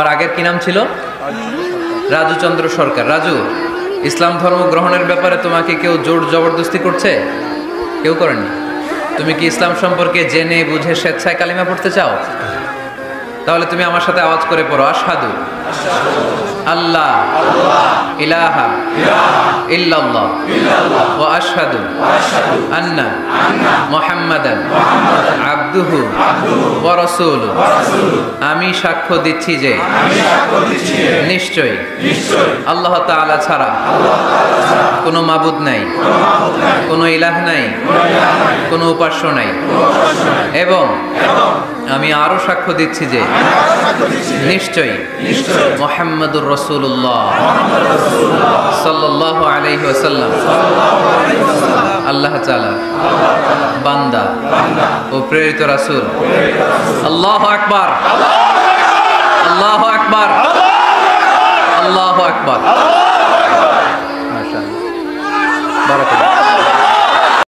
আর আগের কি নাম ছিল? রাজু চন্দ্র সরকার। রাজু, ইসলাম ধর্ম গ্রহণের ব্যাপারে তোমাকে কেউ জোর জবরদস্তি করছে? কেউ করেনি? তুমি কি ইসলাম সম্পর্কে জেনে বুঝে স্বেচ্ছায় কালিমা পড়তে চাও? তাহলে তুমি আমার সাথে আওয়াজ করে পড়ো, আশহাদু আল্লাহ ইলাহা ইল্লাল্লাহ ওয়া আশহাদু আন্না মুহাম্মাদান আবদুহু ওয়া রাসূলুহু। আমি সাক্ষ্য দিচ্ছি যে নিশ্চয়ই আল্লাহ তাআলা ছাড়া কোনো মাবুদ নাই, কোনো ইলাহ নাই, কোনো উপাস্য নাই, এবং আমি আরো সাক্ষ্য দিচ্ছি যে নিশ্চয়ই মুহাম্মাদুর রাসূলুল্লাহ সাল্লাল্লাহু আলাইহি ওয়াসাল্লাম আল্লাহ তাআলা বান্দা ও প্রেরিত রাসূল। আল্লাহু আকবার, আল্লাহু আকবার, আল্লাহু আকবার। মাশাআল্লাহ, বারাকাল্লাহ।